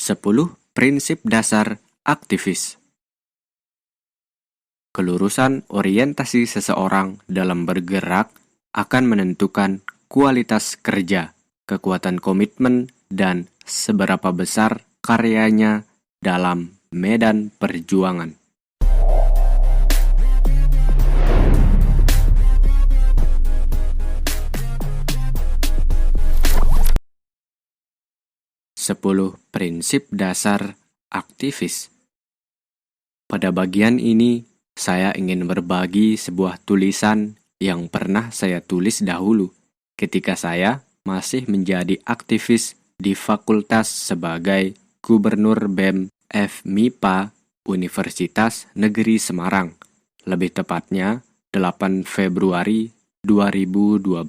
10 prinsip dasar aktivis. Kelurusan orientasi seseorang dalam bergerak akan menentukan kualitas kerja, kekuatan komitmen, dan seberapa besar karyanya dalam medan perjuangan. Sepuluh prinsip dasar aktivis. Pada bagian ini, saya ingin berbagi sebuah tulisan yang pernah saya tulis dahulu ketika saya masih menjadi aktivis di fakultas sebagai Gubernur BEM FMIPA Universitas Negeri Semarang, lebih tepatnya 8 Februari 2012,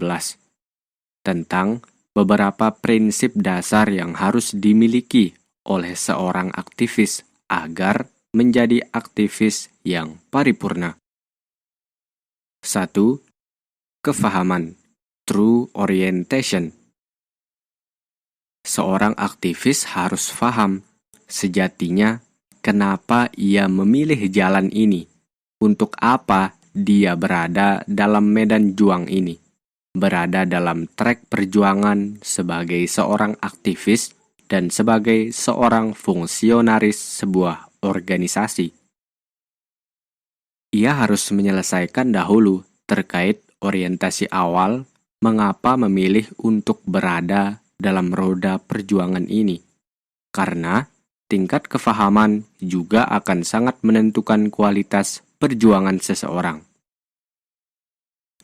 tentang beberapa prinsip dasar yang harus dimiliki oleh seorang aktivis agar menjadi aktivis yang paripurna. 1. Kefahaman, true orientation. Seorang aktivis harus paham sejatinya kenapa ia memilih jalan ini, untuk apa dia berada dalam medan juang ini, berada dalam trek perjuangan sebagai seorang aktivis dan sebagai seorang fungsionaris sebuah organisasi. Ia harus menyelesaikan dahulu terkait orientasi awal mengapa memilih untuk berada dalam roda perjuangan ini, karena tingkat kefahaman juga akan sangat menentukan kualitas perjuangan seseorang.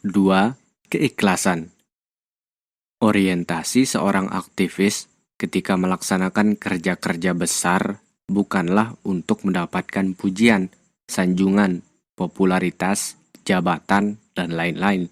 2. Keikhlasan. Orientasi seorang aktivis ketika melaksanakan kerja-kerja besar bukanlah untuk mendapatkan pujian, sanjungan, popularitas, jabatan, dan lain-lain.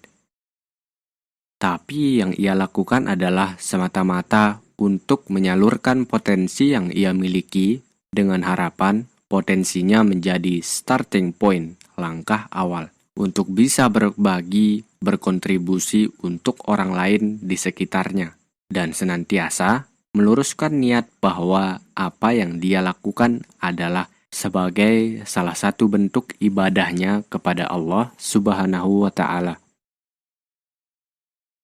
Tapi yang ia lakukan adalah semata-mata untuk menyalurkan potensi yang ia miliki dengan harapan potensinya menjadi starting point, langkah awal, untuk bisa berbagi, berkontribusi untuk orang lain di sekitarnya, dan senantiasa meluruskan niat bahwa apa yang dia lakukan adalah sebagai salah satu bentuk ibadahnya kepada Allah Subhanahu wa Ta'ala.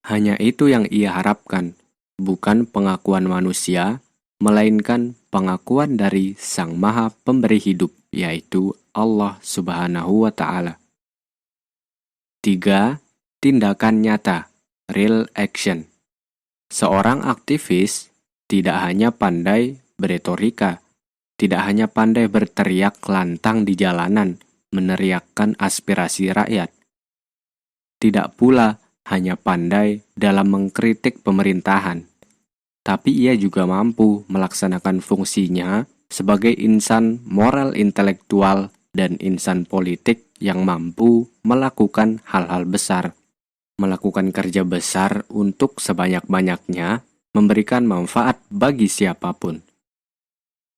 Hanya itu yang ia harapkan, bukan pengakuan manusia, melainkan pengakuan dari Sang Maha Pemberi Hidup, yaitu Allah Subhanahu wa Ta'ala. 3. Tindakan nyata, real action. Seorang aktivis tidak hanya pandai beretorika, tidak hanya pandai berteriak lantang di jalanan, meneriakkan aspirasi rakyat. Tidak pula hanya pandai dalam mengkritik pemerintahan, tapi ia juga mampu melaksanakan fungsinya sebagai insan moral intelektual dan insan politik yang mampu melakukan hal-hal besar, melakukan kerja besar untuk sebanyak-banyaknya, memberikan manfaat bagi siapapun.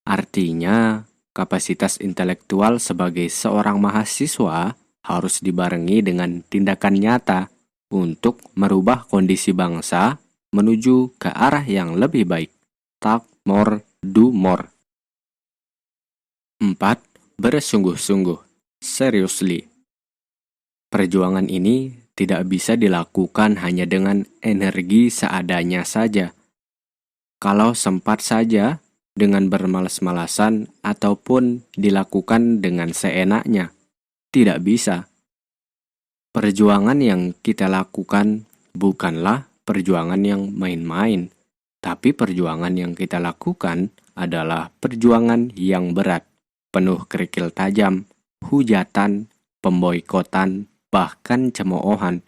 Artinya, kapasitas intelektual sebagai seorang mahasiswa harus dibarengi dengan tindakan nyata untuk merubah kondisi bangsa menuju ke arah yang lebih baik. Talk more, do more. 4. Bersungguh-sungguh, seriously. Perjuangan ini tidak bisa dilakukan hanya dengan energi seadanya saja. Kalau sempat saja dengan bermalas-malasan ataupun dilakukan dengan seenaknya, tidak bisa. Perjuangan yang kita lakukan bukanlah perjuangan yang main-main, tapi perjuangan yang kita lakukan adalah perjuangan yang berat, penuh kerikil tajam, hujatan, pemboikotan, bahkan cemoohan.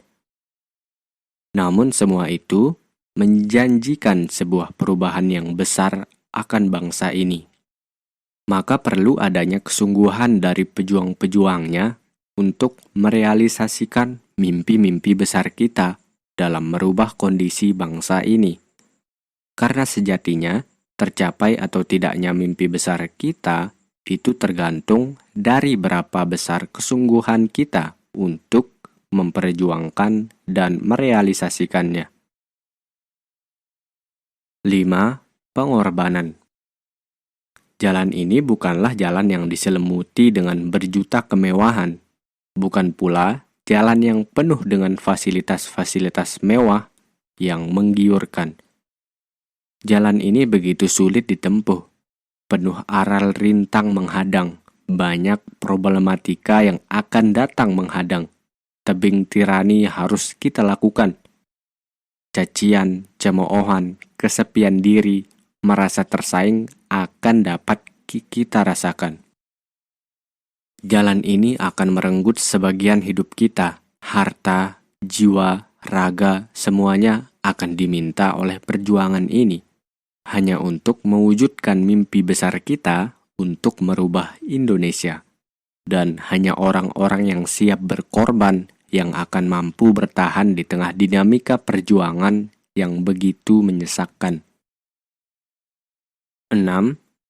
Namun semua itu menjanjikan sebuah perubahan yang besar akan bangsa ini. Maka perlu adanya kesungguhan dari pejuang-pejuangnya untuk merealisasikan mimpi-mimpi besar kita dalam merubah kondisi bangsa ini. Karena sejatinya, tercapai atau tidaknya mimpi besar kita itu tergantung dari berapa besar kesungguhan kita untuk memperjuangkan dan merealisasikannya. 5. Pengorbanan. Jalan ini bukanlah jalan yang diselimuti dengan berjuta kemewahan, bukan pula jalan yang penuh dengan fasilitas-fasilitas mewah yang menggiurkan. Jalan ini begitu sulit ditempuh, penuh aral rintang menghadang, banyak problematika yang akan datang menghadang. Tebing tirani harus kita lakukan. Cacian, cemoohan, kesepian diri, merasa tersaing akan dapat kita rasakan. Jalan ini akan merenggut sebagian hidup kita, harta, jiwa, raga, semuanya akan diminta oleh perjuangan ini, hanya untuk mewujudkan mimpi besar kita untuk merubah Indonesia. Dan hanya orang-orang yang siap berkorban yang akan mampu bertahan di tengah dinamika perjuangan yang begitu menyesakkan. 6.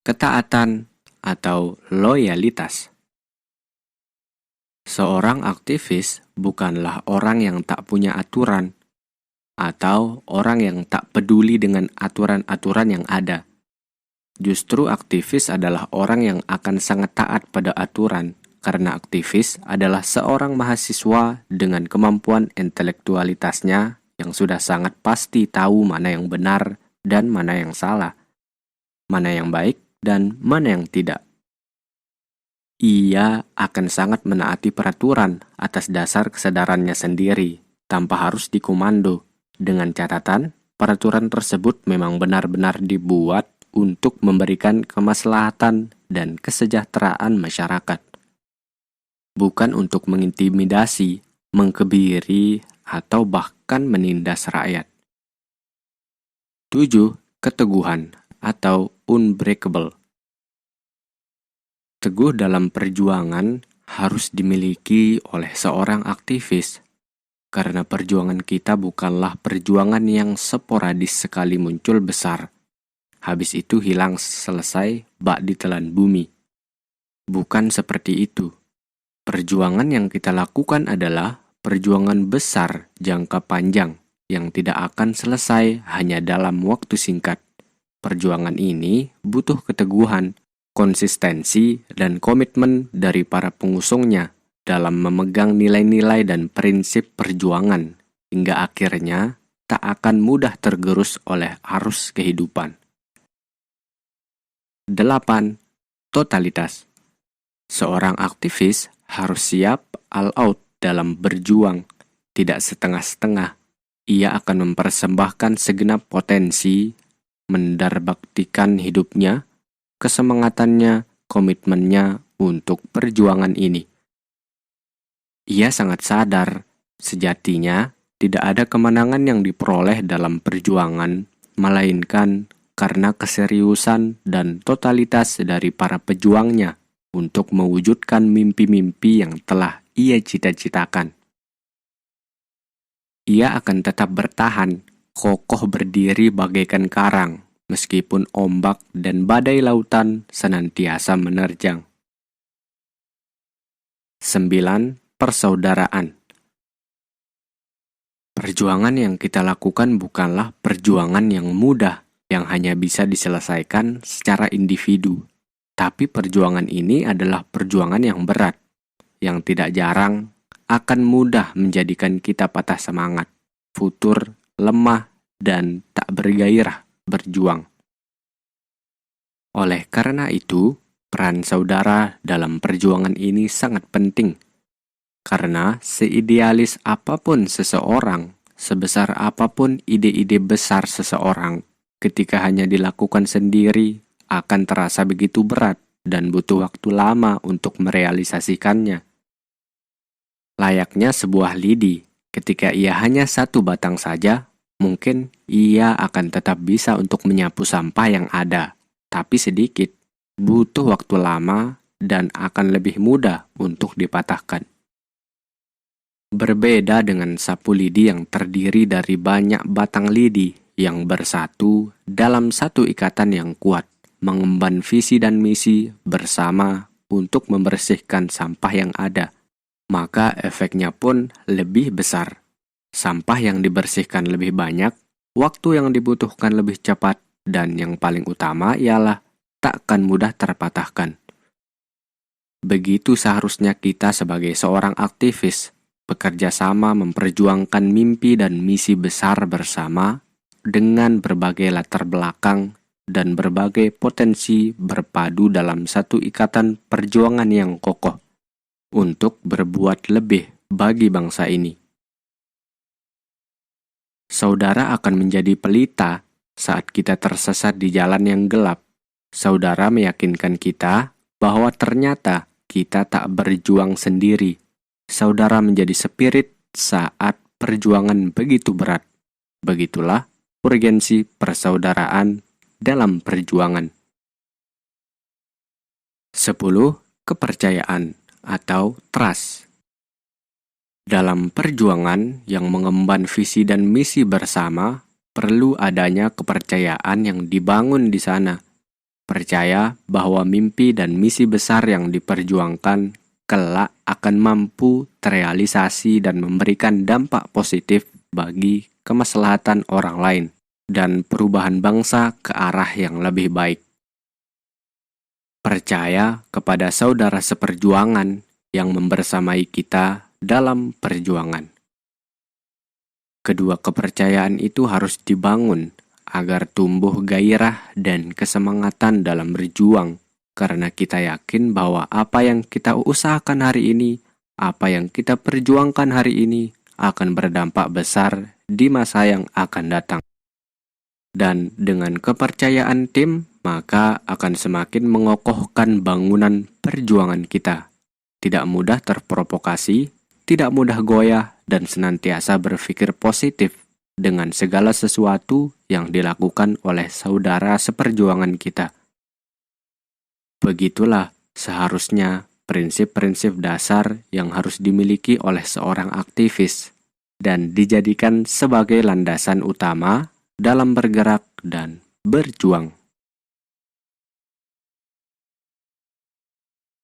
Ketaatan atau loyalitas. Seorang aktivis bukanlah orang yang tak punya aturan, atau orang yang tak peduli dengan aturan-aturan yang ada. Justru aktivis adalah orang yang akan sangat taat pada aturan, karena aktivis adalah seorang mahasiswa dengan kemampuan intelektualitasnya yang sudah sangat pasti tahu mana yang benar dan mana yang salah, mana yang baik dan mana yang tidak. Ia akan sangat menaati peraturan atas dasar kesadarannya sendiri, tanpa harus dikomando, dengan catatan peraturan tersebut memang benar-benar dibuat untuk memberikan kemaslahatan dan kesejahteraan masyarakat. Bukan untuk mengintimidasi, mengkebiri, atau bahkan menindas rakyat. 7. Keteguhan atau unbreakable. Teguh dalam perjuangan harus dimiliki oleh seorang aktivis, karena perjuangan kita bukanlah perjuangan yang sporadis sekali muncul besar, habis itu hilang selesai bak ditelan bumi. Bukan seperti itu. Perjuangan yang kita lakukan adalah perjuangan besar jangka panjang yang tidak akan selesai hanya dalam waktu singkat. Perjuangan ini butuh keteguhan, konsistensi, dan komitmen dari para pengusungnya dalam memegang nilai-nilai dan prinsip perjuangan, hingga akhirnya tak akan mudah tergerus oleh arus kehidupan. 8. Totalitas. Seorang aktivis harus siap all out dalam berjuang, tidak setengah-setengah. Ia akan mempersembahkan segenap potensi, mendarbaktikan hidupnya, kesemangatannya, komitmennya untuk perjuangan ini. Ia sangat sadar, sejatinya tidak ada kemenangan yang diperoleh dalam perjuangan, melainkan karena keseriusan dan totalitas dari para pejuangnya untuk mewujudkan mimpi-mimpi yang telah ia cita-citakan. Ia akan tetap bertahan, kokoh berdiri bagaikan karang, meskipun ombak dan badai lautan senantiasa menerjang. 9. Persaudaraan. Perjuangan yang kita lakukan bukanlah perjuangan yang mudah, yang hanya bisa diselesaikan secara individu. Tapi perjuangan ini adalah perjuangan yang berat, yang tidak jarang akan mudah menjadikan kita patah semangat, futur, lemah, dan tak bergairah berjuang. Oleh karena itu, peran saudara dalam perjuangan ini sangat penting. Karena seidealis apapun seseorang, sebesar apapun ide-ide besar seseorang, ketika hanya dilakukan sendiri, akan terasa begitu berat dan butuh waktu lama untuk merealisasikannya. Layaknya sebuah lidi, ketika ia hanya satu batang saja, mungkin ia akan tetap bisa untuk menyapu sampah yang ada, tapi sedikit, butuh waktu lama dan akan lebih mudah untuk dipatahkan. Berbeda dengan sapu lidi yang terdiri dari banyak batang lidi yang bersatu dalam satu ikatan yang kuat, mengemban visi dan misi bersama untuk membersihkan sampah yang ada, maka efeknya pun lebih besar. Sampah yang dibersihkan lebih banyak, waktu yang dibutuhkan lebih cepat, dan yang paling utama ialah takkan mudah terpatahkan. Begitu seharusnya kita sebagai seorang aktivis bekerja sama memperjuangkan mimpi dan misi besar bersama dengan berbagai latar belakang dan berbagai potensi berpadu dalam satu ikatan perjuangan yang kokoh untuk berbuat lebih bagi bangsa ini. Saudara akan menjadi pelita saat kita tersesat di jalan yang gelap. Saudara meyakinkan kita bahwa ternyata kita tak berjuang sendiri. Saudara menjadi spirit saat perjuangan begitu berat. Begitulah urgensi persaudaraan dalam perjuangan. 10. Kepercayaan atau trust. Dalam perjuangan yang mengemban visi dan misi bersama, perlu adanya kepercayaan yang dibangun di sana. Percaya bahwa mimpi dan misi besar yang diperjuangkan kelak akan mampu terrealisasi dan memberikan dampak positif bagi kemaslahatan orang lain dan perubahan bangsa ke arah yang lebih baik. Percaya kepada saudara seperjuangan yang membersamai kita dalam perjuangan. Kedua kepercayaan itu harus dibangun agar tumbuh gairah dan kesemangatan dalam berjuang, karena kita yakin bahwa apa yang kita usahakan hari ini, apa yang kita perjuangkan hari ini, akan berdampak besar di masa yang akan datang. Dan dengan kepercayaan tim, maka akan semakin mengokohkan bangunan perjuangan kita. Tidak mudah terprovokasi, tidak mudah goyah, dan senantiasa berpikir positif dengan segala sesuatu yang dilakukan oleh saudara seperjuangan kita. Begitulah seharusnya prinsip-prinsip dasar yang harus dimiliki oleh seorang aktivis dan dijadikan sebagai landasan utama dalam bergerak dan berjuang.